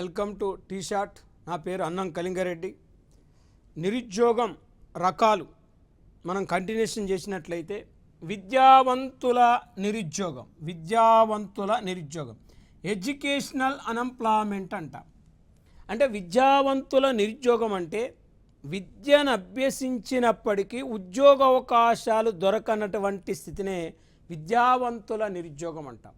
Welcome to tea shot. నా పేరు అన్నం కళింగారెడ్డి. నిరుద్యోగం రకాలు మనం కంటిన్యూషన్ చేసినట్లయితే విద్యావంతుల నిరుద్యోగం ఎడ్యుకేషనల్ అన్ఎంప్లాయ్మెంట్ అంట. అంటే విద్యావంతుల నిరుద్యోగం అంటే విద్యను అభ్యసించినప్పటికీ ఉద్యోగ అవకాశాలు దొరకనటువంటి స్థితినే విద్యావంతుల నిరుద్యోగం అంటాం.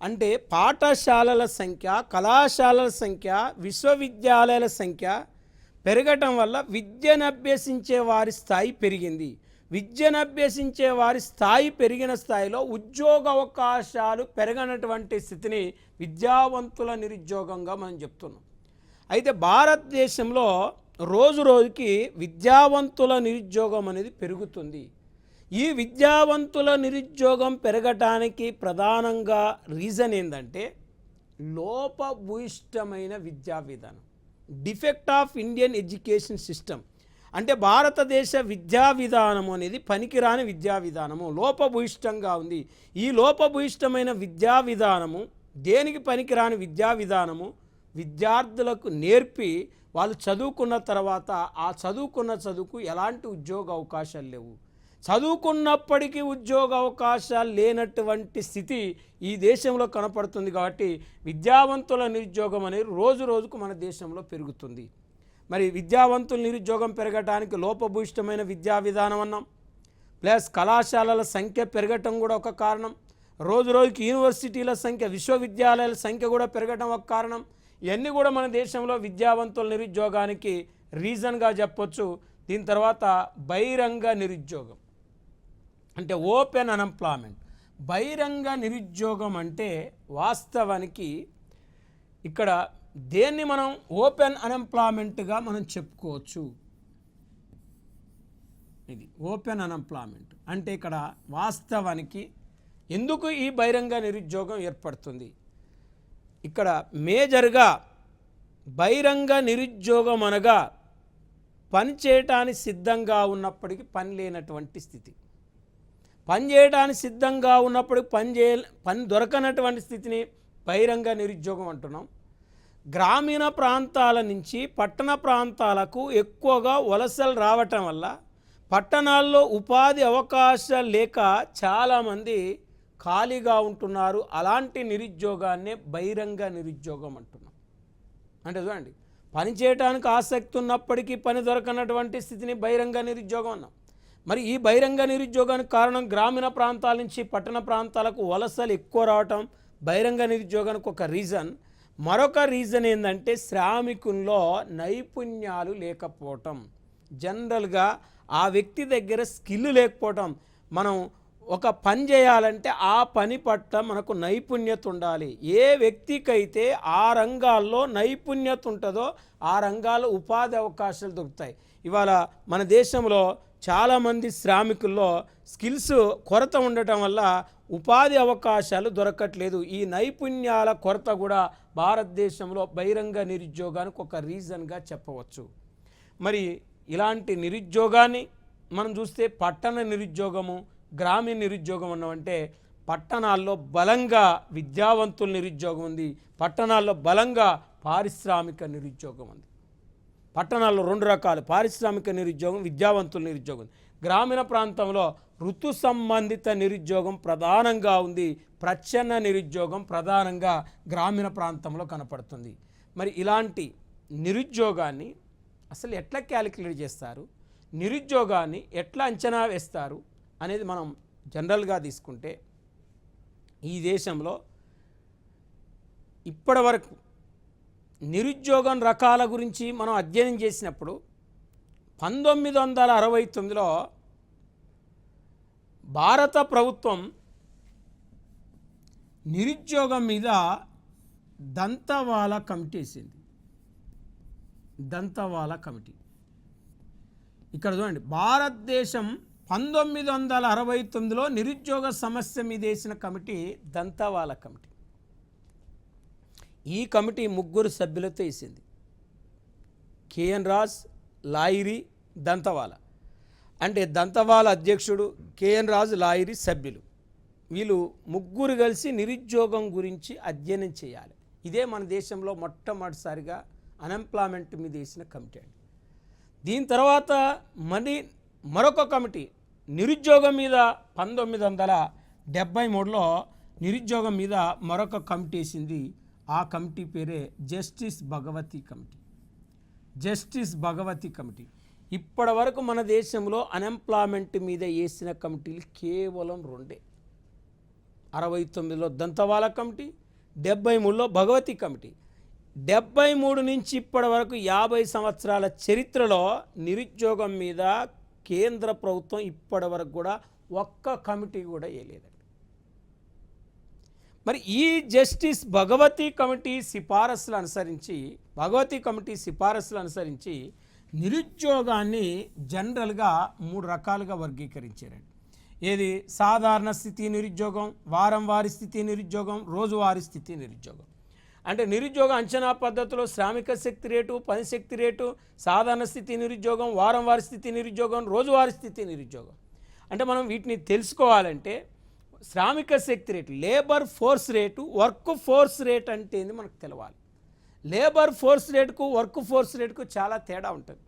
అంటే పాఠశాలల సంఖ్య, కళాశాలల సంఖ్య, విశ్వవిద్యాలయాల సంఖ్య పెరగటం వల్ల విద్యను అభ్యసించే వారి స్థాయి పెరిగింది. విద్యను అభ్యసించే వారి స్థాయి పెరిగిన స్థాయిలో ఉద్యోగ అవకాశాలు పెరగనటువంటి స్థితిని విద్యావంతుల నిరుద్యోగంగా మనం చెప్తున్నాం. అయితే భారతదేశంలో రోజు రోజుకి విద్యావంతుల నిరుద్యోగం అనేది పెరుగుతుంది. ఈ విద్యావంతుల నిరుద్యోగం పెరగటానికి ప్రధానంగా రీజన్ ఏంటంటే లోపభూయిష్టమైన విద్యా విధానం, defect of Indian education system. అంటే భారతదేశ విద్యా విధానం అనేది పనికిరాని విద్యా విధానము, లోపభూయిష్టంగా ఉంది. ఈ లోపభూయిష్టమైన విద్యా విధానము, దేనికి పనికిరాని విద్యా విధానము విద్యార్థులకు నేర్పి వాళ్ళు చదువుకున్న తర్వాత ఆ చదువుకున్న చదువుకు ఎలాంటి ఉద్యోగ అవకాశాలు లేవు. చదువుకున్నప్పటికీ ఉద్యోగ అవకాశాలు లేనటువంటి స్థితి ఈ దేశంలో కనపడుతుంది. కాబట్టి విద్యావంతుల నిరుద్యోగం అనేది రోజు రోజుకు మన దేశంలో పెరుగుతుంది. మరి విద్యావంతుల నిరుద్యోగం పెరగడానికి లోపభూయిష్టమైన విద్యా విధానం అన్నాం, ప్లస్ కళాశాలల సంఖ్య పెరగటం కూడా ఒక కారణం. రోజు రోజుకి యూనివర్సిటీల సంఖ్య, విశ్వవిద్యాలయాల సంఖ్య కూడా పెరగటం ఒక కారణం. ఇవన్నీ కూడా మన దేశంలో విద్యావంతుల నిరుద్యోగానికి రీజన్గా చెప్పొచ్చు. దీని తర్వాత బహిరంగ నిరుద్యోగం అంటే ఓపెన్ అన్ఎంప్లాయ్మెంట్. బహిరంగ నిరుద్యోగం అంటే వాస్తవానికి ఇక్కడ దేన్ని మనం ఓపెన్ అన్ఎంప్లాయ్మెంట్గా మనం చెప్పుకోవచ్చు. ఇది ఓపెన్ అన్ఎంప్లాయ్మెంట్ అంటే ఇక్కడ వాస్తవానికి ఎందుకు ఈ బహిరంగ నిరుద్యోగం ఏర్పడుతుంది? ఇక్కడ మేజర్గా బహిరంగ నిరుద్యోగం అనగా పని చేయటానికి సిద్ధంగా ఉన్నప్పటికీ పని లేనటువంటి స్థితి, పని చేయడానికి సిద్ధంగా ఉన్నప్పటికీ పని దొరకనటువంటి స్థితిని బహిరంగ నిరుద్యోగం అంటున్నాం. గ్రామీణ ప్రాంతాల నుంచి పట్టణ ప్రాంతాలకు ఎక్కువగా వలసలు రావటం వల్ల పట్టణాల్లో ఉపాధి అవకాశాలు లేక చాలామంది ఖాళీగా ఉంటున్నారు. అలాంటి నిరుద్యోగాన్నే బహిరంగ నిరుద్యోగం అంటున్నాం. అంటే చూడండి, పని చేయడానికి ఆసక్తి ఉన్నప్పటికీ పని దొరకనటువంటి స్థితిని బహిరంగ నిరుద్యోగం అన్నాం. మరి ఈ బహిరంగ నిరుద్యోగానికి కారణం గ్రామీణ ప్రాంతాల నుంచి పట్టణ ప్రాంతాలకు వలసలు ఎక్కువ రావటం బహిరంగ నిరుద్యోగానికి ఒక రీజన్. మరొక రీజన్ ఏంటంటే శ్రామికుల్లో నైపుణ్యాలు లేకపోవటం. జనరల్గా ఆ వ్యక్తి దగ్గర స్కిల్ లేకపోవటం. మనం ఒక పని చేయాలంటే ఆ పని పట్ల మనకు నైపుణ్యత ఉండాలి. ఏ వ్యక్తికైతే ఆ రంగాల్లో నైపుణ్యత ఉంటుందో ఆ రంగాల్లో ఉపాధి అవకాశాలు దొరుకుతాయి. ఇవాళ మన దేశంలో చాలామంది శ్రామికుల్లో స్కిల్స్ కొరత ఉండటం వల్ల ఉపాధి అవకాశాలు దొరకట్లేదు. ఈ నైపుణ్యాల కొరత కూడా భారతదేశంలో బహిరంగ నిరుద్యోగానికి ఒక రీజన్గా చెప్పవచ్చు. మరి ఇలాంటి నిరుద్యోగాన్ని మనం చూస్తే పట్టణ నిరుద్యోగము, గ్రామీణ నిరుద్యోగం అన్నామంటే పట్టణాల్లో బలంగా విద్యావంతుల నిరుద్యోగం ఉంది, పట్టణాల్లో బలంగా పారిశ్రామిక నిరుద్యోగం ఉంది. పట్టణాల్లో రెండు రకాలు, పారిశ్రామిక నిరుద్యోగం, విద్యావంతుల నిరుద్యోగం. గ్రామీణ ప్రాంతంలో ఋతు సంబంధిత నిరుద్యోగం ప్రధానంగా ఉంది. ప్రచ్ఛన్న నిరుద్యోగం ప్రధానంగా గ్రామీణ ప్రాంతంలో కనపడుతుంది. మరి ఇలాంటి నిరుద్యోగాన్ని అసలు ఎట్లా క్యాలిక్యులేట్ చేస్తారు, నిరుద్యోగాన్ని ఎట్లా అంచనా వేస్తారు అనేది మనం జనరల్గా తీసుకుంటే ఈ దేశంలో ఇప్పటి వరకు నిరుద్యోగం రకాల గురించి మనం అధ్యయనం చేసినప్పుడు 1969లో భారత ప్రభుత్వం నిరుద్యోగం మీద దంతవాలా కమిటీ వేసింది. దంతవాలా కమిటీ ఇక్కడ చూడండి, భారతదేశం 1969లో నిరుద్యోగ సమస్య మీద వేసిన కమిటీ దంతవాలా కమిటీ. ఈ కమిటీ 3 సభ్యులతో వేసింది. కేఎన్ రాజ్, లాహిరి, దంతవాలా. అంటే దంతవాలా అధ్యక్షుడు, కేఎన్ రాజ్, లాహిరి సభ్యులు. వీళ్ళు ముగ్గురు కలిసి నిరుద్యోగం గురించి అధ్యయనం చేయాలి. ఇదే మన దేశంలో మొట్టమొదటిసారిగా అన్ఎంప్లాయ్మెంట్ మీద వేసిన కమిటీ అండి. దీని తర్వాత మరొక కమిటీ నిరుద్యోగం మీద 1973లో నిరుద్యోగం మీద మరొక కమిటీ వేసింది. ఆ కమిటీ పేరే justice Bhagavati committee. Justice Bhagavati committee. ఇప్పటి వరకు మన దేశంలో అన్ఎంప్లాయ్మెంట్ మీద వేసిన కమిటీలు కేవలం 2. 69లో దంతవాల కమిటీ, 73లో భగవతి కమిటీ. 73 నుంచి ఇప్పటి వరకు 50 సంవత్సరాల చరిత్రలో నిరుద్యోగం మీద కేంద్ర ప్రభుత్వం ఇప్పటి వరకు కూడా ఒక్క కమిటీ కూడా వేయలేదండి. మరి ఈ జస్టిస్ భగవతి కమిటీ సిఫారసులు అనుసరించి నిరుద్యోగాన్ని జనరల్గా 3 రకాలుగా వర్గీకరించారండి. ఏది? సాధారణ స్థితి నిరుద్యోగం, వారం వారి స్థితి నిరుద్యోగం, రోజువారీ స్థితి నిరుద్యోగం. అంటే నిరుద్యోగ అంచనా పద్ధతిలో శ్రామిక శక్తి రేటు, పని శక్తి రేటు, సాధారణ స్థితి నిరుద్యోగం, వారం వారి స్థితి నిరుద్యోగం, రోజువారీ స్థితి నిరుద్యోగం. అంటే మనం వీటిని తెలుసుకోవాలంటే శ్రామిక శక్తి rate, labour force rate, work force rate అంటే ఏంది మనకు తెలవాలి. లేబర్ ఫోర్స్ రేటుకు వర్క్ ఫోర్స్ రేటుకు చాలా తేడా ఉంటుంది.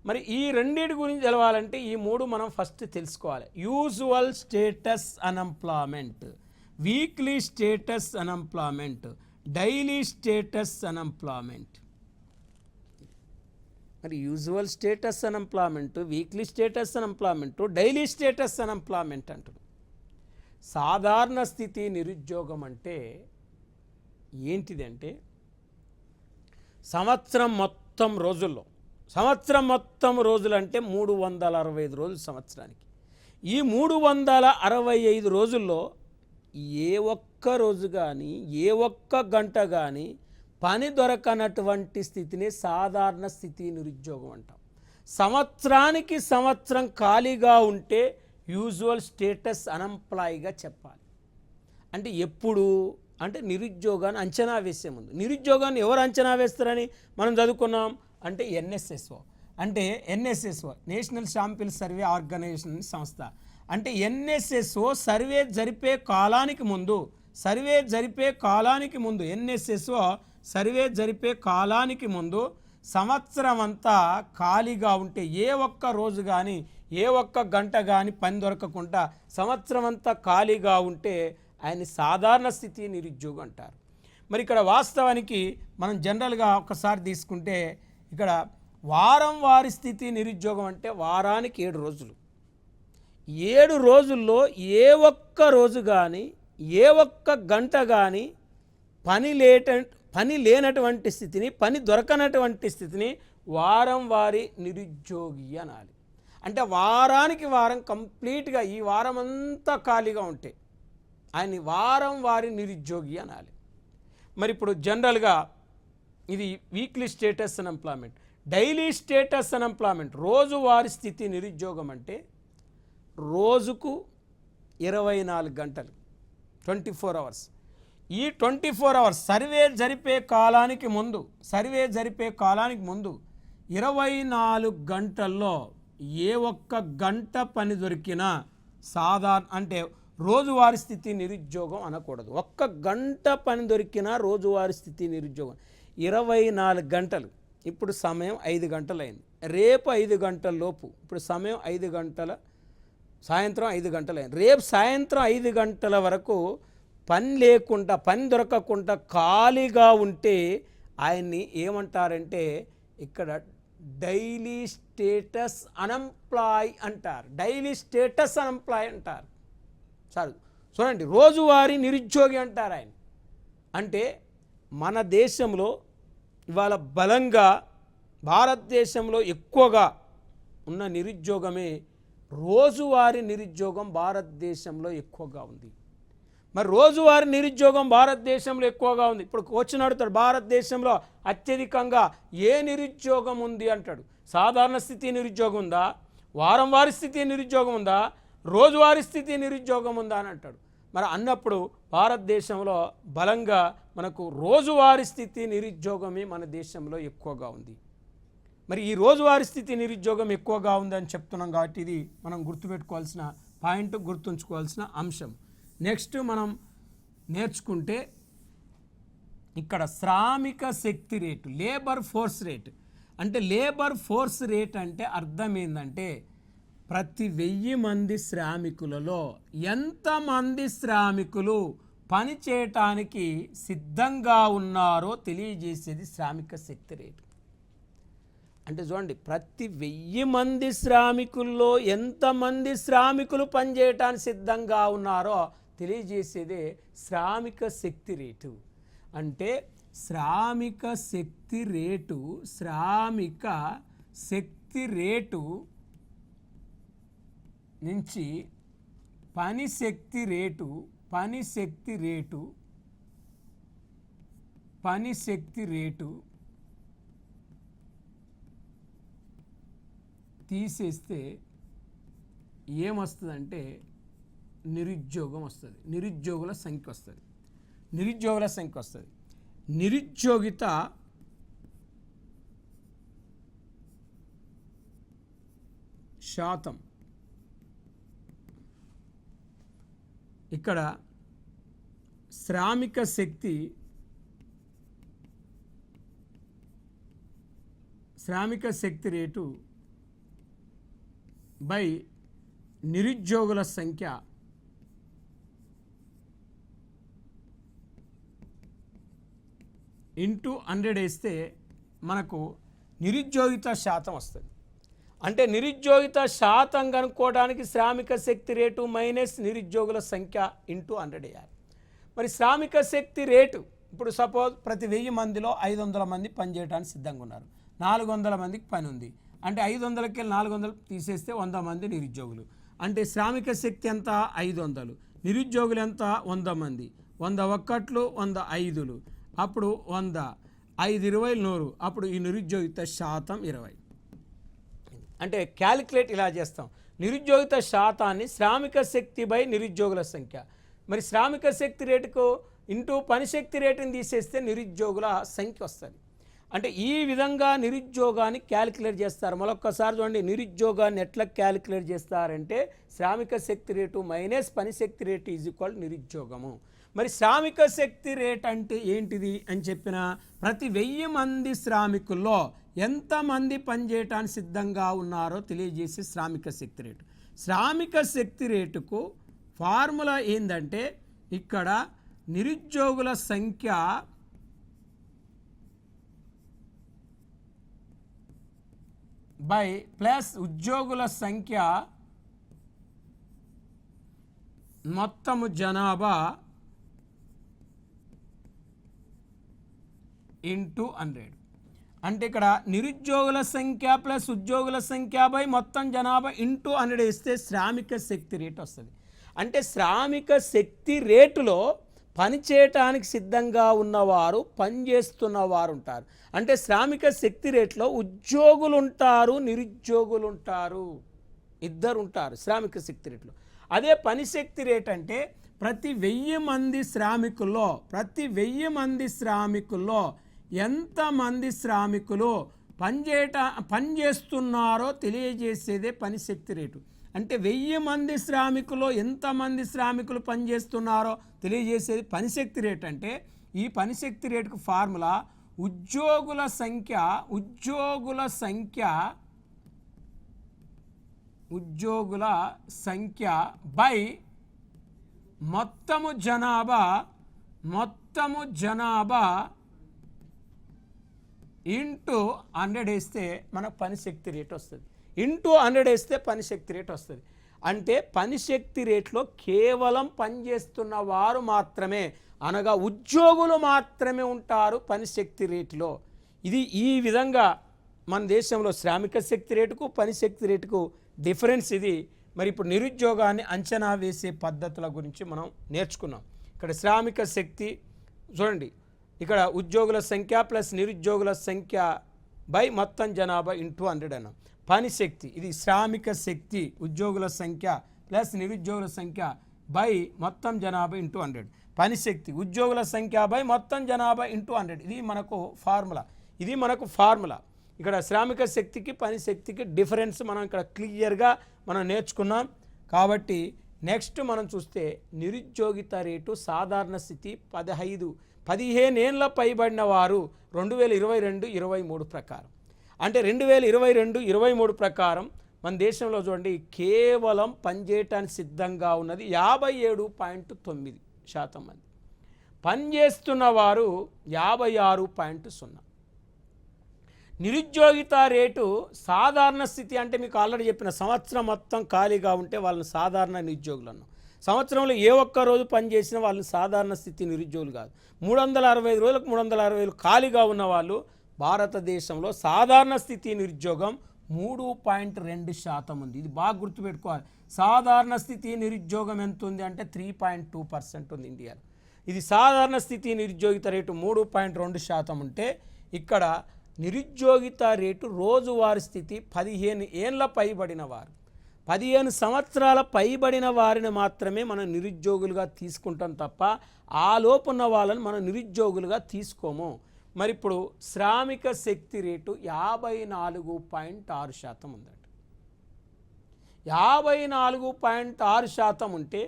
మరి ఈ రెండింటి గురించి తెలవాలంటే ఈ 3 మనం ఫస్ట్ తెలుసుకోవాలి. Usual status unemployment, weekly status unemployment, daily status unemployment. మరి usual status unemployment, weekly status unemployment, daily status unemployment అంటారు. సాధారణ స్థితి నిరుద్యోగం అంటే ఏంటిదంటే సంవత్సరం మొత్తం రోజుల్లో, సంవత్సరం మొత్తం రోజులు అంటే 365 రోజులు సంవత్సరానికి. ఈ 365 రోజుల్లో ఏ ఒక్క రోజు కానీ ఏ ఒక్క గంట కానీ పని దొరకనటువంటి స్థితిని సాధారణ స్థితి నిరుద్యోగం అంటాం. సంవత్సరానికి సంవత్సరం ఖాళీగా ఉంటే యూజువల్ స్టేటస్ అన్ఎంప్లాయీగా చెప్పాలి. అంటే ఎప్పుడు అంటే నిరుద్యోగాన్ని అంచనా వేసే ముందు. నిరుద్యోగాన్ని ఎవరు అంచనా వేస్తారని మనం చదువుకున్నాం అంటే ఎన్ఎస్ఎస్ఓ. అంటే NSSO national sample survey organisation సంస్థ. అంటే ఎన్ఎస్ఎస్ఓ సర్వే జరిపే కాలానికి ముందు సంవత్సరం అంతా ఖాళీగా ఉంటే ఏ ఒక్క రోజు కానీ ఏ ఒక్క గంట కానీ పని దొరకకుండా సంవత్సరం అంతా ఖాళీగా ఉంటే ఆయన సాధారణ స్థితి నిరుద్యోగం అంటారు. మరి ఇక్కడ వాస్తవానికి మనం జనరల్గా ఒకసారి తీసుకుంటే ఇక్కడ వారం వారి స్థితి నిరుద్యోగం అంటే వారానికి 7 రోజులు. 7 రోజుల్లో ఏ ఒక్క రోజు కానీ ఏ ఒక్క గంట కానీ పని లేనటువంటి స్థితిని, పని దొరకనటువంటి స్థితిని వారం వారి నిరుద్యోగి అనాలి. అంటే వారానికి వారం కంప్లీట్గా ఈ వారం అంతా ఖాళీగా ఉంటే ఆయన్ని వారం వారి నిరుద్యోగి అనాలి. మరి ఇప్పుడు జనరల్గా ఇది weekly status unemployment. Daily status unemployment రోజువారీ స్థితి నిరుద్యోగం అంటే రోజుకు 24 గంటలు, 24 అవర్స్. ఈ 24 అవర్స్ సర్వే జరిపే కాలానికి ముందు 24 గంటల్లో ఏ ఒక్క గంట పని దొరికినా అంటే రోజువారీ స్థితి నిరుద్యోగం అనకూడదు. ఒక్క గంట పని దొరికినా రోజువారీ స్థితి నిరుద్యోగం. 24 గంటలు. ఇప్పుడు సమయం 5 గంటలైంది. రేపు 5 గంటల లోపు, ఇప్పుడు సమయం 5 గంటల, సాయంత్రం 5 గంటలైంది. రేపు సాయంత్రం 5 గంటల వరకు పని లేకుండా, పని దొరకకుండా ఖాళీగా ఉంటే ఆయన్ని ఏమంటారంటే ఇక్కడ డైలీ స్టేటస్ అన్ఎంప్లాయ్ అంటారు. డైలీ స్టేటస్ అన్ఎంప్లాయ్ అంటారు. సార్ చూడండి, రోజువారీ నిరుద్యోగి అంటారు ఆయన. అంటే మన దేశంలో ఇవాళ బలంగా భారతదేశంలో ఎక్కువగా ఉన్న నిరుద్యోగమే రోజువారీ నిరుద్యోగం భారతదేశంలో ఎక్కువగా ఉంది. మరి రోజువారీ నిరుద్యోగం భారతదేశంలో ఎక్కువగా ఉంది. ఇప్పుడు క్వశ్చన్ అడుగుతాడు, భారతదేశంలో అత్యధికంగా ఏ నిరుద్యోగం ఉంది అంటాడు. సాధారణ స్థితి నిరుద్యోగం ఉందా, వారం వారి స్థితి నిరుద్యోగం ఉందా, రోజువారీ స్థితి నిరుద్యోగం ఉందా అని అంటాడు. మరి అన్నప్పుడు భారతదేశంలో బలంగా మనకు రోజువారీ స్థితి నిరుద్యోగమే మన దేశంలో ఎక్కువగా ఉంది. మరి ఈ రోజువారీ స్థితి నిరుద్యోగం ఎక్కువగా ఉందని చెప్తున్నాం కాబట్టి ఇది మనం గుర్తుపెట్టుకోవాల్సిన పాయింట్, గుర్తుంచుకోవాల్సిన అంశం. నెక్స్ట్ మనం నేర్చుకుంటే ఇక్కడ శ్రామిక శక్తి రేటు, లేబర్ ఫోర్స్ రేట్. అంటే లేబర్ ఫోర్స్ రేట్ అంటే అర్థం ఏంటంటే ప్రతి 1000 మంది శ్రామికులలో ఎంతమంది శ్రామికులు పని చేయటానికి సిద్ధంగా ఉన్నారో తెలియజేసేది శ్రామిక శక్తి రేటు. అంటే చూడండి, ప్రతి 1000 మంది శ్రామికుల్లో ఎంతమంది శ్రామికులు పనిచేయటానికి సిద్ధంగా ఉన్నారో తెలియజేసేదే శ్రామిక శక్తి రేటు. అంటే శ్రామిక శక్తి రేటు, శ్రామిక శక్తి రేటు నుంచి పని శక్తి రేటు, పని శక్తి రేటు, పని శక్తి రేటు తీసేస్తే ఏమొస్తుందంటే నిరుద్యోగం వస్తుంది, నిరుద్యోగుల సంఖ్య వస్తుంది, నిరుద్యోగుల సంఖ్య వస్తుంది. నిరుద్యోగిత శాతం ఇక్కడ శ్రామిక శక్తి రేటు బై నిరుద్యోగుల సంఖ్య ఇంటూ 100 వేస్తే మనకు నిరుద్యోగిత శాతం వస్తుంది. అంటే నిరుద్యోగిత శాతం కనుక్కోవడానికి శ్రామిక శక్తి రేటు మైనస్ నిరుద్యోగుల సంఖ్య ఇంటూ 100 వేయాలి. మరి శ్రామిక శక్తి రేటు ఇప్పుడు సపోజ్ ప్రతి 1000 మందిలో 500 మంది పనిచేయడానికి సిద్ధంగా ఉన్నారు, 400 మందికి పని ఉంది. అంటే 500కి 400 తీసేస్తే 100 మంది నిరుద్యోగులు. అంటే శ్రామిక శక్తి ఎంత? 500. నిరుద్యోగులు ఎంత? 100 మంది. 100 ఒక్కట్లు, 100 ఐదులు, అప్పుడు 100, 5 20 100. అప్పుడు ఈ నిరుద్యోగిత శాతం 20. అంటే క్యాలిక్యులేట్ ఇలా చేస్తాం, నిరుద్యోగిత శాతాన్ని శ్రామిక శక్తి బై నిరుద్యోగుల సంఖ్య. మరి శ్రామిక శక్తి రేటుకు ఇంటూ పనిశక్తి రేటుని తీసేస్తే నిరుద్యోగుల సంఖ్య వస్తుంది. అంటే ఈ విధంగా నిరుద్యోగాన్ని క్యాలిక్యులేట్ చేస్తారు. మరొక్కసారి చూడండి, నిరుద్యోగాన్ని ఎట్లా క్యాలిక్యులేట్ చేస్తారంటే శ్రామిక శక్తి రేటు మైనస్ పనిశక్తి రేటు ఈజ్ ఈక్వల్ నిరుద్యోగము. మరి శ్రామిక శక్తి రేట్ అంటే ఏంటిది అని చెప్పిన ప్రతి 1000 మంది శ్రామికుల్లో ఎంతమంది పనిచేయటానికి సిద్ధంగా ఉన్నారో తెలియజేసే శ్రామిక శక్తి రేటు. శ్రామిక శక్తి రేటుకు ఫార్ములా ఏంటంటే ఇక్కడ నిరుద్యోగుల సంఖ్య బై ప్లస్ ఉద్యోగుల సంఖ్య మొత్తము జనాభా ఇంటూ 100. అంటే ఇక్కడ నిరుద్యోగుల సంఖ్య ప్లస్ ఉద్యోగుల సంఖ్య బై మొత్తం జనాభా ఇంటూ 100 వేస్తే శ్రామిక శక్తి రేటు వస్తుంది. అంటే శ్రామిక శక్తి రేటులో పనిచేయటానికి సిద్ధంగా ఉన్నవారు, పనిచేస్తున్నవారు ఉంటారు. అంటే శ్రామిక శక్తి రేట్లో ఉద్యోగులు ఉంటారు, నిరుద్యోగులు ఉంటారు, ఇద్దరు ఉంటారు శ్రామిక శక్తి రేట్లో. అదే పనిశక్తి రేట్ అంటే ప్రతి 1000 మంది శ్రామికుల్లో, ప్రతి 1000 మంది శ్రామికుల్లో ఎంతమంది శ్రామికులు పనిచేస్తున్నారో తెలియజేసేదే పనిశక్తి రేటు. అంటే 1000 మంది శ్రామికులు ఎంతమంది శ్రామికులు పనిచేస్తున్నారో తెలియజేసేది పనిశక్తి రేటు. అంటే ఈ పనిశక్తి రేటుకు ఫార్ములా ఉద్యోగుల సంఖ్య బై మొత్తము జనాభా ఇంటూ 100 వేస్తే మనకు పనిశక్తి రేటు వస్తుంది. ఇంటూ 100 వేస్తే పనిశక్తి రేటు వస్తుంది. అంటే పనిశక్తి రేట్లో కేవలం పనిచేస్తున్న వారు మాత్రమే, అనగా ఉద్యోగులు మాత్రమే ఉంటారు పనిశక్తి రేటులో. ఇది ఈ విధంగా మన దేశంలో శ్రామిక శక్తి రేటుకు పనిశక్తి రేటుకు డిఫరెన్స్ ఇది. మరి ఇప్పుడు నిరుద్యోగాన్ని అంచనా వేసే పద్ధతుల గురించి మనం నేర్చుకున్నాం. ఇక్కడ శ్రామిక శక్తి చూడండి, ఇక్కడ ఉద్యోగుల సంఖ్య ప్లస్ నిరుద్యోగుల సంఖ్య బై మొత్తం జనాభా ఇంటూ 100 అన్నాం. పనిశక్తి ఇది శ్రామిక శక్తి, ఉద్యోగుల సంఖ్య ప్లస్ నిరుద్యోగుల సంఖ్య బై మొత్తం జనాభా ఇంటూ 100. పనిశక్తి ఉద్యోగుల సంఖ్య బై మొత్తం జనాభా ఇంటూ 100. ఇది మనకు ఫార్ములా. ఇక్కడ శ్రామిక శక్తికి పనిశక్తికి డిఫరెన్స్ మనం ఇక్కడ క్లియర్గా మనం నేర్చుకున్నాం. కాబట్టి నెక్స్ట్ మనం చూస్తే నిరుద్యోగిత రేటు సాధారణ స్థితి 15 ఏళ్ళ పైబడిన వారు 2022-23 ప్రకారం, అంటే 2022-23 ప్రకారం మన దేశంలో చూడండి కేవలం పనిచేయటానికి సిద్ధంగా ఉన్నది 57.9% మంది, పనిచేస్తున్న వారు 56.0%. నిరుద్యోగిత రేటు సాధారణ స్థితి అంటే మీకు ఆల్రెడీ చెప్పిన సంవత్సరం మొత్తం ఖాళీగా ఉంటే వాళ్ళని సాధారణ నిరుద్యోగులు అన్నాం. సంవత్సరంలో ఏ ఒక్క రోజు పనిచేసినా వాళ్ళని సాధారణ స్థితి నిరుద్యోగులు కాదు. 365 రోజులకు 365 ఖాళీగా ఉన్న వాళ్ళు భారతదేశంలో సాధారణ స్థితి నిరుద్యోగం 3.2% ఉంది. ఇది బాగా గుర్తుపెట్టుకోవాలి. సాధారణ స్థితి నిరుద్యోగం ఎంత ఉంది అంటే 3.2% ఉంది ఇండియాలో. ఇది సాధారణ స్థితి నిరుద్యోగిత రేటు 3.2% ఉంటే ఇక్కడ నిరుద్యోగిత రేటు రోజువారీ స్థితి 15 ఏళ్ళ పైబడిన వారు, 15 సంవత్సరాల పైబడిన వారిని మాత్రమే మనం నిరుద్యోగులుగా తీసుకుంటాం తప్ప ఆ లోపున్న వాళ్ళని మనం నిరుద్యోగులుగా తీసుకోము. మరి ఇప్పుడు శ్రామిక శక్తి రేటు 54.6% ఉందండి. 54.6% ఉంటే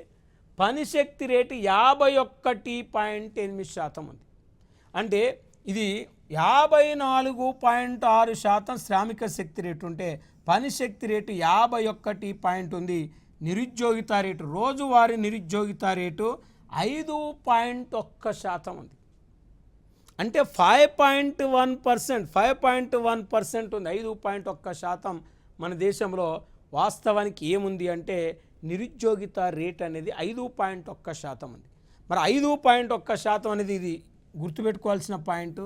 పని శక్తి రేటు 51.8% ఉంది. అంటే ఇది 54.6% శ్రామిక శక్తి రేటు ఉంటే పని శక్తి రేటు 51 ఉంది. నిరుద్యోగిత రేటు రోజువారీ నిరుద్యోగిత రేటు 5.1% ఉంది. అంటే 5.1% ఉంది. 5.1% మన దేశంలో వాస్తవానికి ఏముంది అంటే నిరుద్యోగిత రేట్ అనేది 5.1% ఉంది. మరి 5.1% అనేది ఇది గుర్తుపెట్టుకోవాల్సిన పాయింట్.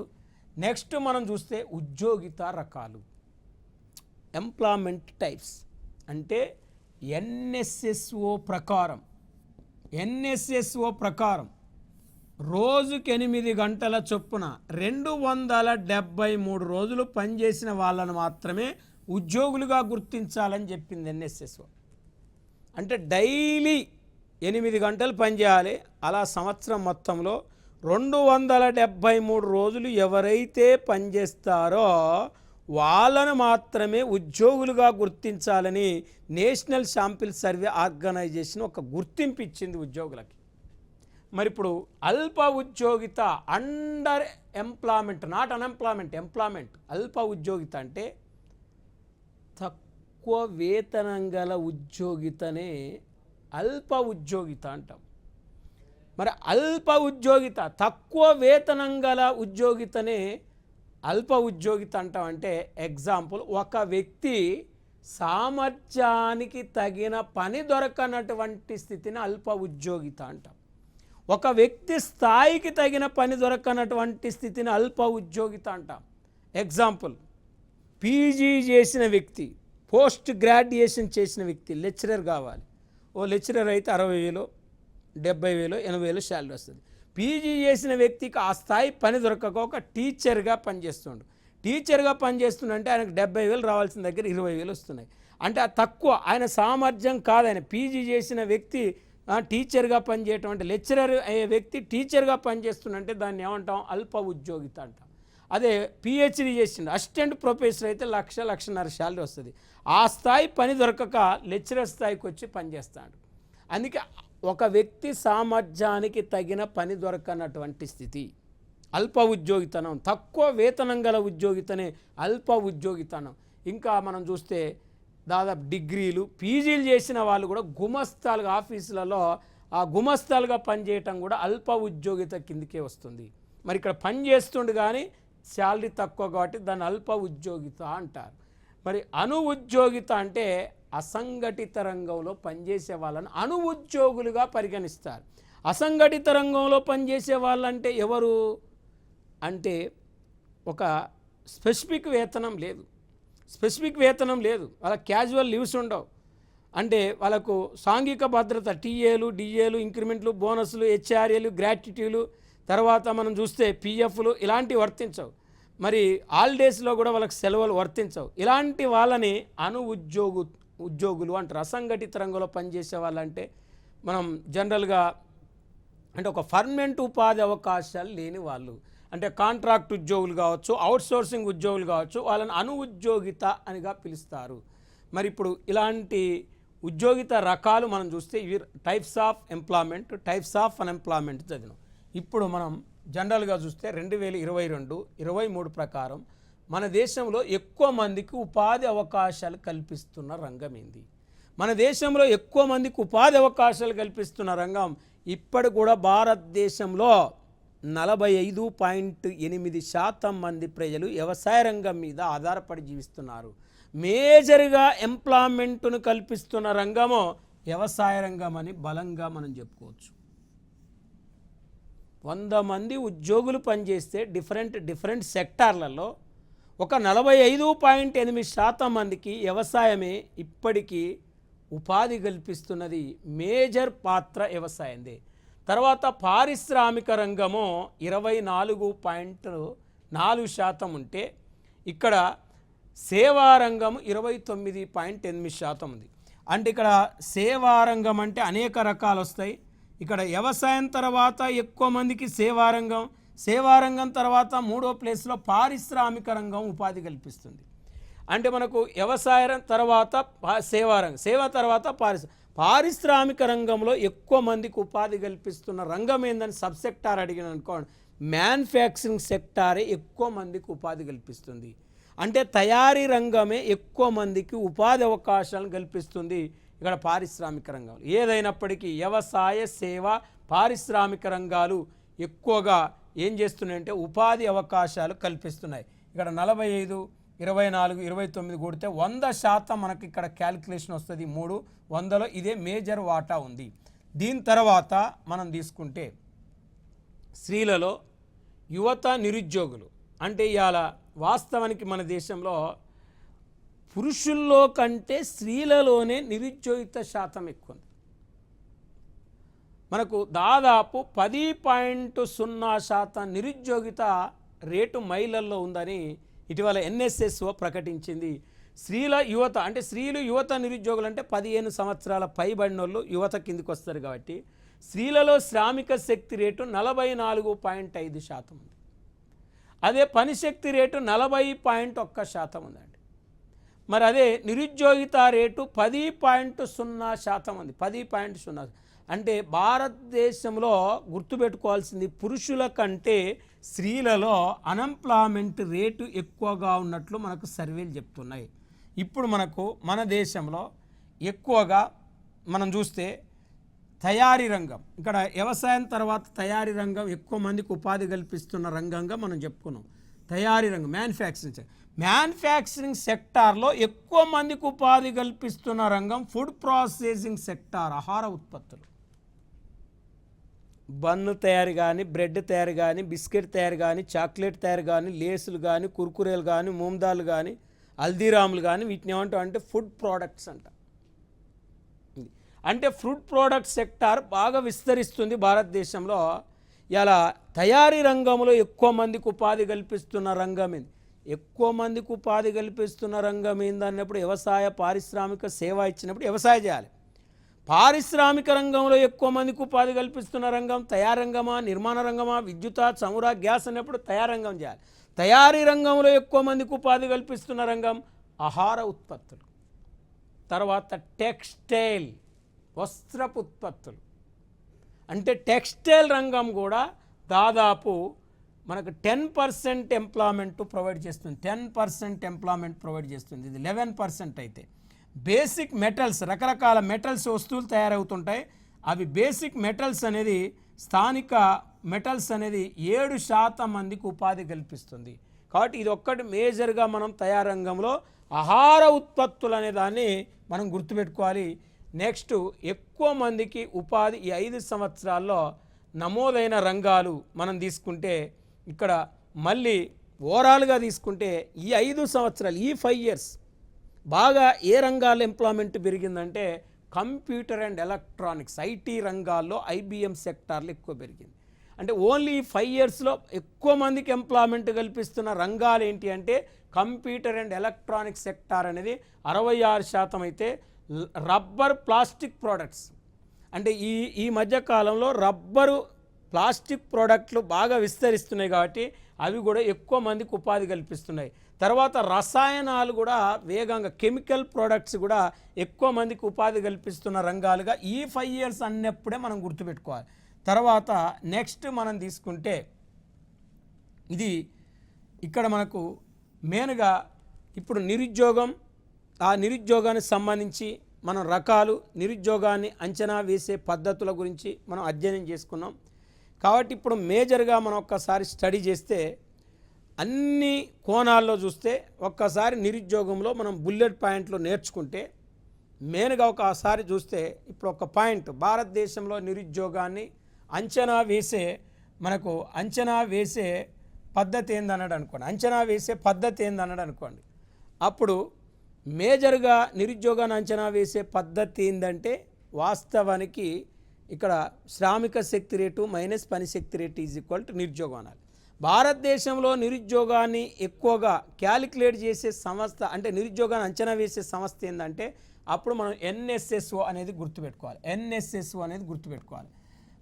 నెక్స్ట్ మనం చూస్తే ఉద్యోగిత రకాలు, ఎంప్లాయ్మెంట్ టైప్స్ అంటే ఎన్ఎస్ఎస్ఓ ప్రకారం రోజుకి 8 గంటల చొప్పున 273 రోజులు పనిచేసిన వాళ్ళను మాత్రమే ఉద్యోగులుగా గుర్తించాలని చెప్పింది ఎన్ఎస్ఎస్ఓ. అంటే డైలీ 8 గంటలు పనిచేయాలి. అలా సంవత్సరం మొత్తంలో 273 రోజులు ఎవరైతే పనిచేస్తారో వాళ్ళను మాత్రమే ఉద్యోగులుగా గుర్తించాలని నేషనల్ శాంపిల్ సర్వే ఆర్గనైజేషన్ ఒక గుర్తింపు ఇచ్చింది ఉద్యోగులకి. మరి ఇప్పుడు అల్ప ఉద్యోగిత, అండర్ ఎంప్లాయ్మెంట్, నాట్ ఎంప్లాయ్మెంట్ అల్ప ఉద్యోగిత అంటే తక్కువ వేతనం గల ఉద్యోగితనే అల్ప ఉద్యోగిత అంటాం. మరి అల్ప ఉద్యోగిత, తక్కువ వేతనం గల ఉద్యోగితనే అల్ప ఉద్యోగిత అంటాం. అంటే ఎగ్జాంపుల్, ఒక వ్యక్తి సామర్థ్యానికి తగిన పని దొరకనటువంటి స్థితిని అల్ప ఉద్యోగిత అంటాం. ఒక వ్యక్తి స్థాయికి తగిన పని దొరకనటువంటి స్థితిని అల్ప ఉద్యోగిత అంటాం. ఎగ్జాంపుల్, పీజీ చేసిన వ్యక్తి, పోస్ట్ గ్రాడ్యుయేషన్ చేసిన వ్యక్తి లెక్చరర్ కావాలి. ఓ లెక్చరర్ అయితే 60,000, 70,000, 80,000 శాలరీ వస్తుంది. పీజీ చేసిన వ్యక్తికి ఆ స్థాయి పని దొరకక ఒక టీచర్గా పనిచేస్తుండు. టీచర్గా పనిచేస్తుండంటే ఆయనకు 70,000 రావాల్సిన దగ్గర 20,000 వస్తున్నాయి. అంటే ఆ తక్కువ, ఆయన సామర్థ్యం కాదు. ఆయన పీజీ చేసిన వ్యక్తి టీచర్గా పనిచేయటం, అంటే లెక్చరర్ అయ్యే వ్యక్తి టీచర్గా పనిచేస్తుందంటే దాన్ని ఏమంటాం? అల్ప ఉద్యోగిత అంటాం. అదే పిహెచ్డి చేసిండు, అసిస్టెంట్ ప్రొఫెసర్ అయితే 1,00,000-1,50,000 శాలరీ వస్తుంది. ఆ స్థాయి పని దొరకక లెక్చరర్ స్థాయికి వచ్చి పనిచేస్తాడు. అందుకే ఒక వ్యక్తి సామర్థ్యానికి తగిన పని దొరకనటువంటి స్థితి అల్ప ఉద్యోగితనం. తక్కువ వేతనం గల ఉద్యోగితనే అల్ప ఉద్యోగితనం. ఇంకా మనం చూస్తే దాదాపు డిగ్రీలు, పీజీలు చేసిన వాళ్ళు కూడా గుమస్తాలుగా, ఆఫీసులలో ఆ గుమస్తాలుగా పనిచేయటం కూడా అల్ప ఉద్యోగిత కిందకే వస్తుంది. మరి ఇక్కడ పని చేస్తుండు కానీ శాలరీ తక్కువ కాబట్టి దాన్ని అల్ప ఉద్యోగిత అంటారు. మరి అణు ఉద్యోగిత అంటే అసంఘటిత రంగంలో పనిచేసే వాళ్ళని అణు ఉద్యోగులుగా పరిగణిస్తారు. అసంఘటిత రంగంలో పనిచేసే వాళ్ళంటే ఎవరు అంటే ఒక స్పెసిఫిక్ వేతనం లేదు, వాళ్ళ క్యాజువల్ లీవ్స్ ఉండవు. అంటే వాళ్ళకు సాంఘిక భద్రత, టీఏలు, డిఏలు, ఇంక్రిమెంట్లు, బోనస్లు, హెచ్ఆర్ఏలు, గ్రాట్యుటీలు, తర్వాత మనం చూస్తే పిఎఫ్లు ఇలాంటివి వర్తించవు. మరి హాలిడేస్లో కూడా వాళ్ళకి సెలవులు వర్తించవు. ఇలాంటి వాళ్ళని అణు ఉద్యోగులు అంటారు. అసంఘటిత రంగంలో పనిచేసే వాళ్ళంటే మనం జనరల్గా అంటే ఒక పర్మనెంట్ ఉపాధి అవకాశాలు లేని వాళ్ళు, అంటే కాంట్రాక్ట్ ఉద్యోగులు కావచ్చు, అవుట్సోర్సింగ్ ఉద్యోగులు కావచ్చు, వాళ్ళని అణు ఉద్యోగిత అనిగా పిలుస్తారు. మరి ఇప్పుడు ఇలాంటి ఉద్యోగిత రకాలు మనం చూస్తే ఇవి types of employment, types of unemployment చదివినాం. ఇప్పుడు మనం జనరల్గా చూస్తే 2022-23 ప్రకారం మన దేశంలో ఎక్కువ మందికి ఉపాధి అవకాశాలు కల్పిస్తున్న రంగం ఏంది? మన దేశంలో ఎక్కువ మందికి ఉపాధి అవకాశాలు కల్పిస్తున్న రంగం ఇప్పటి కూడా భారతదేశంలో 45.8% మంది ప్రజలు వ్యవసాయ రంగం మీద ఆధారపడి జీవిస్తున్నారు. మేజర్గా ఎంప్లాయ్మెంట్ను కల్పిస్తున్న రంగము వ్యవసాయ రంగం అని బలంగా మనం చెప్పుకోవచ్చు. 100 మంది ఉద్యోగులు పనిచేస్తే డిఫరెంట్ సెక్టార్లలో ఒక 45.8% మందికి వ్యవసాయమే ఇప్పటికీ ఉపాధి కల్పిస్తున్నది. మేజర్ పాత్ర వ్యవసాయందే. తర్వాత పారిశ్రామిక రంగము 24.4% ఉంటే ఇక్కడ సేవా రంగం 29.8% ఉంది. అంటే ఇక్కడ సేవా రంగం అంటే అనేక రకాలు వస్తాయి. ఇక్కడ వ్యవసాయం తర్వాత ఎక్కువ మందికి సేవా రంగం తర్వాత మూడో ప్లేస్లో పారిశ్రామిక రంగం ఉపాధి కల్పిస్తుంది. అంటే మనకు వ్యవసాయం తర్వాత సేవ తర్వాత పారిశ్రామిక రంగంలో ఎక్కువ మందికి ఉపాధి కల్పిస్తున్న రంగం ఏందని సబ్ సెక్టార్ అడిగిన అనుకోండి, మ్యానుఫ్యాక్చరింగ్ సెక్టారే ఎక్కువ మందికి ఉపాధి కల్పిస్తుంది. అంటే తయారీ రంగమే ఎక్కువ మందికి ఉపాధి అవకాశాలను కల్పిస్తుంది ఇక్కడ పారిశ్రామిక రంగం. ఏదైనప్పటికీ వ్యవసాయ, సేవ, పారిశ్రామిక రంగాలు ఎక్కువగా ఏం చేస్తున్నాయంటే ఉపాధి అవకాశాలు కల్పిస్తున్నాయి. ఇక్కడ 45, 24, 29 కూడితే 100% మనకి ఇక్కడ క్యాలిక్యులేషన్ వస్తుంది. 300లో ఇదే మేజర్ వాటా ఉంది. దీని తర్వాత మనం తీసుకుంటే స్త్రీలలో యువత నిరుద్యోగులు అంటే ఇవాళ వాస్తవానికి మన దేశంలో పురుషుల్లో కంటే స్త్రీలలోనే నిరుద్యోగిత శాతం ఎక్కువ ఉంది. మనకు దాదాపు 10.0% నిరుద్యోగిత రేటు మహిళల్లో ఉందని ఇటీవల NSSO ప్రకటించింది. స్త్రీలు యువత నిరుద్యోగులు అంటే 15 సంవత్సరాల పైబడిన వాళ్ళు యువత కిందికి వస్తారు కాబట్టి స్త్రీలలో శ్రామిక శక్తి రేటు 44.5% ఉంది. అదే పనిశక్తి రేటు 40.1% ఉందండి. మరి అదే నిరుద్యోగిత రేటు 10.0% ఉంది. 10.0 అంటే భారతదేశంలో గుర్తుపెట్టుకోవాల్సింది పురుషుల కంటే స్త్రీలలో అన్ఎంప్లాయ్మెంట్ రేటు ఎక్కువగా ఉన్నట్లు మనకు సర్వేలు చెప్తున్నాయి. ఇప్పుడు మన దేశంలో ఎక్కువగా మనం చూస్తే తయారీ రంగం, ఇక్కడ వ్యవసాయం తర్వాత తయారీ రంగం ఎక్కువ మందికి ఉపాధి కల్పిస్తున్న రంగంగా మనం చెప్పుకున్నాం. తయారీ రంగం మ్యానుఫ్యాక్చరింగ్ సెక్టార్లో ఎక్కువ మందికి ఉపాధి కల్పిస్తున్న రంగం ఫుడ్ ప్రాసెసింగ్ సెక్టార్, ఆహార ఉత్పత్తులు. బన్ను తయారు కానీ, బ్రెడ్ తయారు కానీ, బిస్కెట్ తయారు కానీ, చాక్లెట్ తయారు కానీ, లేసులు కానీ, కుర్కురేలు కానీ, మూందాలు కానీ, హల్దీరాములు కానీ వీటిని ఏమంటాం అంటే ఫుడ్ ప్రోడక్ట్స్ అంట. అంటే ఫుడ్ ప్రోడక్ట్ సెక్టార్ బాగా విస్తరిస్తుంది భారతదేశంలో. ఇలా తయారీ రంగంలో ఎక్కువ మందికి ఉపాధి కల్పిస్తున్న రంగం ఇది. ఎక్కువ మందికి ఉపాధి కల్పిస్తున్న రంగం ఏందన్నప్పుడు వ్యవసాయ, పారిశ్రామిక, సేవ ఇచ్చినప్పుడు వ్యవసాయం చేయాలి. పారిశ్రామిక రంగంలో ఎక్కువ మందికి ఉపాధి కల్పిస్తున్న రంగం తయారీ రంగమా, నిర్మాణ రంగమా, విద్యుత్, చముర, గ్యాస్ అన్నప్పుడు తయారీ రంగం చేయాలి. తయారీ రంగంలో ఎక్కువ మందికి ఉపాధి కల్పిస్తున్న రంగం ఆహార ఉత్పత్తులు. తర్వాత టెక్స్టైల్, వస్త్రపు ఉత్పత్తులు. అంటే టెక్స్టైల్ రంగం కూడా దాదాపు మనకు 10% ఎంప్లాయ్మెంట్ ప్రొవైడ్ చేస్తుంది. 10% ఎంప్లాయ్మెంట్ ప్రొవైడ్ చేస్తుంది. ఇది 11% అయితే బేసిక్ మెటల్స్, రకరకాల మెటల్స్ వస్తువులు తయారవుతుంటాయి. అవి బేసిక్ మెటల్స్ అనేది స్థానిక మెటల్స్ అనేది 7% మందికి ఉపాధి కల్పిస్తుంది. కాబట్టి ఇది ఒక్కటి మేజర్గా మనం తయారీ రంగంలో ఆహార ఉత్పత్తులు అనే దాన్ని మనం గుర్తుపెట్టుకోవాలి. నెక్స్ట్ ఎక్కువ మందికి ఉపాధి ఈ 5 సంవత్సరాల్లో నమోదైన రంగాలు మనం తీసుకుంటే ఇక్కడ మళ్ళీ ఓవరాల్గా తీసుకుంటే ఈ 5 సంవత్సరాలు ఈ 5 ఇయర్స్ బాగా ఏ రంగాల్లో ఎంప్లాయ్మెంట్ పెరిగిందంటే కంప్యూటర్ అండ్ ఎలక్ట్రానిక్స్, ఐటీ రంగాల్లో IBM సెక్టార్లు ఎక్కువ పెరిగింది. అంటే ఓన్లీ 5 ఇయర్స్లో ఎక్కువ మందికి ఎంప్లాయ్మెంట్ కల్పిస్తున్న రంగాలు ఏంటి అంటే కంప్యూటర్ అండ్ ఎలక్ట్రానిక్స్ సెక్టార్ అనేది 66% అయితే రబ్బర్, ప్లాస్టిక్ ప్రోడక్ట్స్ అంటే ఈ మధ్యకాలంలో రబ్బరు, ప్లాస్టిక్ ప్రోడక్ట్లు బాగా విస్తరిస్తున్నాయి కాబట్టి అవి కూడా ఎక్కువ మందికి ఉపాధి కల్పిస్తున్నాయి. తర్వాత రసాయనాలు కూడా వేగంగా, కెమికల్ ప్రోడక్ట్స్ కూడా ఎక్కువ మందికి ఉపాధి కల్పిస్తున్న రంగాలుగా ఈ 5 ఇయర్స్ అన్నప్పుడే మనం గుర్తుపెట్టుకోవాలి. తర్వాత నెక్స్ట్ మనం తీసుకుంటే ఇది ఇక్కడ మనకు మెయిన్గా ఇప్పుడు నిరుద్యోగం, ఆ నిరుద్యోగానికి సంబంధించి మనం రకాలు, నిరుద్యోగాన్ని అంచనా వేసే పద్ధతుల గురించి మనం అధ్యయనం చేసుకున్నాం. కాబట్టి ఇప్పుడు మేజర్గా మనం ఒక్కసారి స్టడీ చేస్తే అన్ని కోణాల్లో చూస్తే ఒక్కసారి నిరుద్యోగంలో మనం బుల్లెట్ పాయింట్లు నేర్చుకుంటే మెయిన్గా ఒకసారి చూస్తే ఇప్పుడు ఒక పాయింట్, భారతదేశంలో నిరుద్యోగాన్ని అంచనా వేసే పద్ధతి ఏందన్నాడు అనుకోండి, అంచనా వేసే పద్ధతి ఏందన్నాడు అనుకోండి. అప్పుడు మేజర్గా నిరుద్యోగాన్ని అంచనా వేసే పద్ధతి ఏంటంటే వాస్తవానికి ఇక్కడ శ్రామిక శక్తి రేటు మైనస్ పని శక్తి రేటు ఈజ్ ఈక్వల్ టు నిరుద్యోగం అనాలి. భారతదేశంలో నిరుద్యోగాన్ని ఎక్కువగా క్యాలిక్యులేట్ చేసే సంస్థ అంటే నిరుద్యోగాన్ని అంచనా వేసే సంస్థ ఏంటంటే అప్పుడు మనం ఎన్ఎస్ఎస్ఓ అనేది గుర్తుపెట్టుకోవాలి.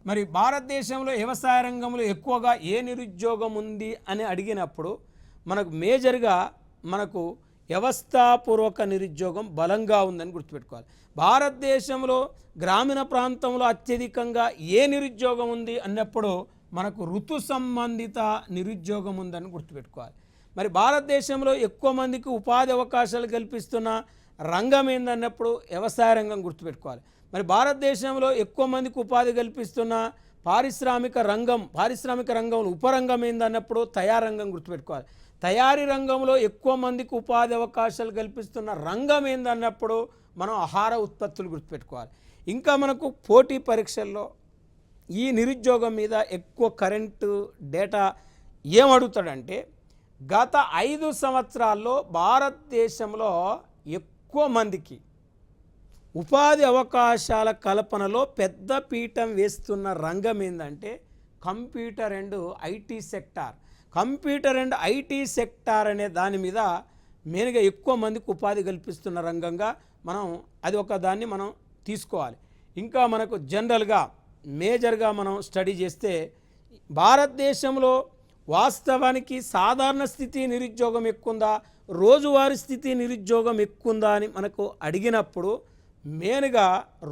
మరి భారతదేశంలో వ్యవసాయ రంగంలో ఎక్కువగా ఏ నిరుద్యోగం ఉంది అని అడిగినప్పుడు మనకు మేజర్గా మనకు వ్యవస్థాపూర్వక నిరుద్యోగం బలంగా ఉందని గుర్తుపెట్టుకోవాలి. భారతదేశంలో గ్రామీణ ప్రాంతంలో అత్యధికంగా ఏ నిరుద్యోగం ఉంది అన్నప్పుడు మనకు ఋతు సంబంధిత నిరుద్యోగం ఉందని గుర్తుపెట్టుకోవాలి. మరి భారతదేశంలో ఎక్కువ మందికి ఉపాధి అవకాశాలు కల్పిస్తున్న రంగం ఏందన్నప్పుడు వ్యవసాయ రంగం గుర్తుపెట్టుకోవాలి. మరి భారతదేశంలో ఎక్కువ మందికి ఉపాధి కల్పిస్తున్న పారిశ్రామిక రంగం ఉపరంగం ఏందన్నప్పుడు తయారీ రంగం గుర్తుపెట్టుకోవాలి. తయారీ రంగంలో ఎక్కువ మందికి ఉపాధి అవకాశాలు కల్పిస్తున్న రంగం ఏందన్నప్పుడు మనం ఆహార ఉత్పత్తులు గుర్తుపెట్టుకోవాలి. ఇంకా మనకు పోటీ పరీక్షల్లో ఈ నిరుద్యోగం మీద ఎక్కువ కరెంటు డేటా ఏమడుగుతాడంటే గత 5 సంవత్సరాల్లో భారతదేశంలో ఎక్కువ మందికి ఉపాధి అవకాశాల కల్పనలో పెద్ద పీఠం వేస్తున్న రంగం ఏంటంటే కంప్యూటర్ అండ్ ఐటీ సెక్టార్ అనే దాని మీద మెయిన్గా ఎక్కువ మందికి ఉపాధి కల్పిస్తున్న రంగంగా దాన్ని మనం తీసుకోవాలి. ఇంకా మనకు జనరల్గా మేజర్గా మనం స్టడీ చేస్తే భారతదేశంలో వాస్తవానికి సాధారణ స్థితి నిరుద్యోగం ఎక్కువందా, రోజువారీ స్థితి నిరుద్యోగం ఎక్కువందా అని మనకు అడిగినప్పుడు మెయిన్గా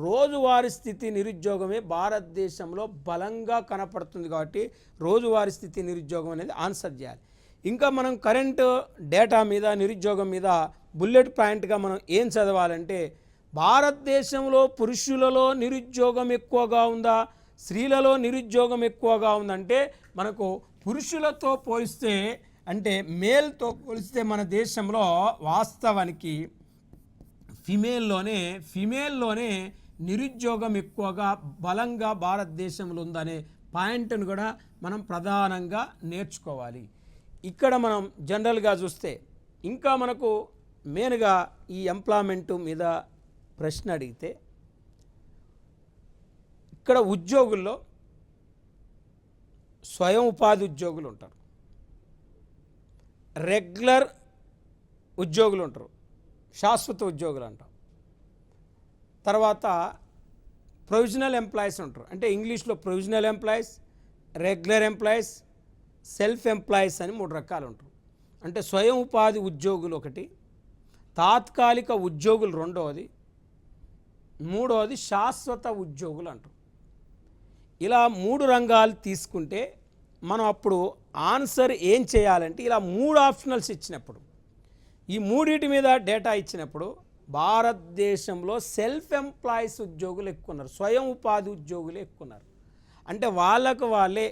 రోజువారీ స్థితి నిరుద్యోగమే భారతదేశంలో బలంగా కనపడుతుంది. కాబట్టి రోజువారీ స్థితి నిరుద్యోగం అనేది ఆన్సర్ చేయాలి. ఇంకా మనం కరెంటు డేటా మీద నిరుద్యోగం మీద బుల్లెట్ పాయింట్గా మనం ఏం చదవాలంటే భారతదేశంలో పురుషులలో నిరుద్యోగం ఎక్కువగా ఉందా, స్త్రీలలో నిరుద్యోగం ఎక్కువగా ఉందంటే మనకు పురుషులతో పోలిస్తే అంటే మేల్తో పోలిస్తే మన దేశంలో వాస్తవానికి ఫిమేల్లోనే నిరుద్యోగం ఎక్కువగా బలంగా భారతదేశంలో ఉందనే పాయింట్ను కూడా మనం ప్రధానంగా నేర్చుకోవాలి. ఇక్కడ మనం జనరల్గా చూస్తే ఇంకా మనకు మెయిన్గా ఈ ఎంప్లాయ్మెంట్ మీద ప్రశ్న అడిగితే ఇక్కడ ఉద్యోగుల్లో స్వయం ఉపాధి ఉద్యోగులు ఉంటారు, రెగ్యులర్ ఉద్యోగులు ఉంటారు, శాశ్వత ఉద్యోగులు అంటాం. తర్వాత ప్రొవిజనల్ ఎంప్లాయీస్ ఉంటారు, అంటే ఇంగ్లీష్లో provisional employees, regular employees, self employees అని 3 రకాలు ఉంటారు. అంటే స్వయం ఉపాధి ఉద్యోగులు ఒకటి, తాత్కాలిక ఉద్యోగులు రెండవది, మూడవది శాశ్వత ఉద్యోగులు అంటారు. ఇలా 3 రంగాలు తీసుకుంటే మనం అప్పుడు ఆన్సర్ ఏం చేయాలంటే ఇలా 3 ఆప్షనల్స్ ఇచ్చినప్పుడు ఈ 3 మీద డేటా ఇచ్చినప్పుడు భారతదేశంలో సెల్ఫ్ ఎంప్లాయీస్ ఉద్యోగులు ఎక్కువ ఉన్నారు, స్వయం ఉపాధి ఉద్యోగులు ఎక్కువ ఉన్నారు. అంటే వాళ్ళే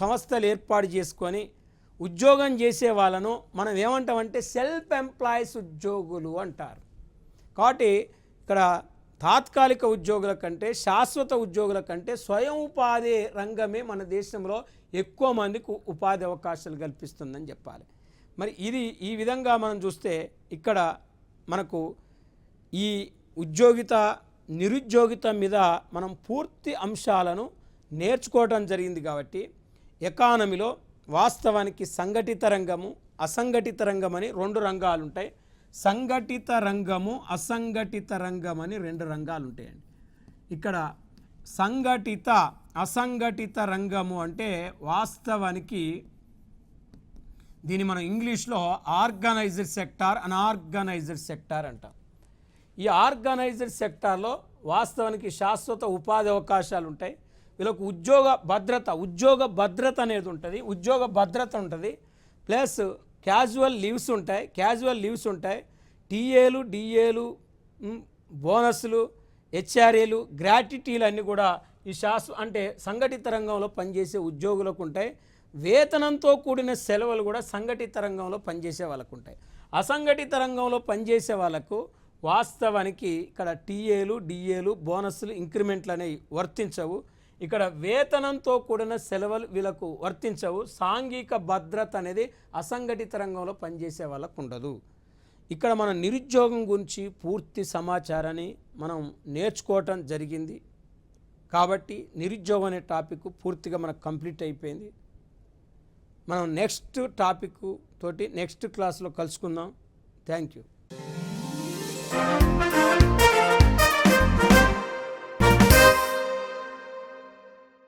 సంస్థలు ఏర్పాటు చేసుకొని ఉద్యోగం చేసే వాళ్ళను మనం ఏమంటామంటే సెల్ఫ్ ఎంప్లాయీస్ ఉద్యోగులు అంటారు. కాబట్టి ఇక్కడ తాత్కాలిక ఉద్యోగుల కంటే శాశ్వత ఉద్యోగుల కంటే స్వయం ఉపాధి రంగమే మన దేశంలో ఎక్కువ మందికి ఉపాధి అవకాశాలు కల్పిస్తుందని చెప్పాలి. మరి ఈ విధంగా మనం చూస్తే ఇక్కడ మనకు ఈ నిరుద్యోగిత మీద మనం పూర్తి అంశాలను నేర్చుకోవడం జరిగింది. కాబట్టి ఎకానమీలో వాస్తవానికి సంఘటిత రంగము, అసంఘటిత రంగం అని 2 రంగాలు ఉంటాయి. సంఘటిత రంగము, అసంఘటిత రంగం అని 2 రంగాలు ఉంటాయండి. ఇక్కడ అసంఘటిత రంగము అంటే వాస్తవానికి దీన్ని మనం ఇంగ్లీష్లో ఆర్గనైజ్డ్ సెక్టార్, అన్ఆర్గనైజ్డ్ సెక్టార్ అంటాం. ఈ ఆర్గనైజ్డ్ సెక్టార్లో వాస్తవానికి శాశ్వత ఉపాధి అవకాశాలు ఉంటాయి, వీళ్ళకు ఉద్యోగ భద్రత అనేది ఉంటుంది, ఉద్యోగ భద్రత ఉంటుంది, ప్లస్ క్యాజువల్ లీవ్స్ ఉంటాయి, టీఏలు డిఏలు, బోనస్లు, హెచ్ఆర్ఏలు, గ్రాట్యుటీలు అన్నీ కూడా ఈ అంటే సంఘటిత రంగంలో పనిచేసే ఉద్యోగులకు ఉంటాయి. వేతనంతో కూడిన సెలవులు కూడా సంఘటిత రంగంలో పనిచేసే వాళ్ళకు ఉంటాయి. అసంఘటిత రంగంలో పనిచేసే వాళ్ళకు వాస్తవానికి ఇక్కడ టీఏలు డిఏలు బోనస్లు ఇంక్రిమెంట్లు అనేవి వర్తించవు. ఇక్కడ వేతనంతో కూడిన సెలవులు వీళ్ళకు వర్తించవు. సాంఘిక భద్రత అనేది అసంఘటిత రంగంలో పనిచేసే వాళ్ళకు ఉండదు. ఇక్కడ మన నిరుద్యోగం గురించి పూర్తి సమాచారాన్ని మనం నేర్చుకోవటం జరిగింది. కాబట్టి నిరుద్యోగం అనే టాపిక్ పూర్తిగా మనకు కంప్లీట్ అయిపోయింది. మనం నెక్స్ట్ టాపిక్ తోటి నెక్స్ట్ క్లాస్లో కలుసుకుందాం. Thank you.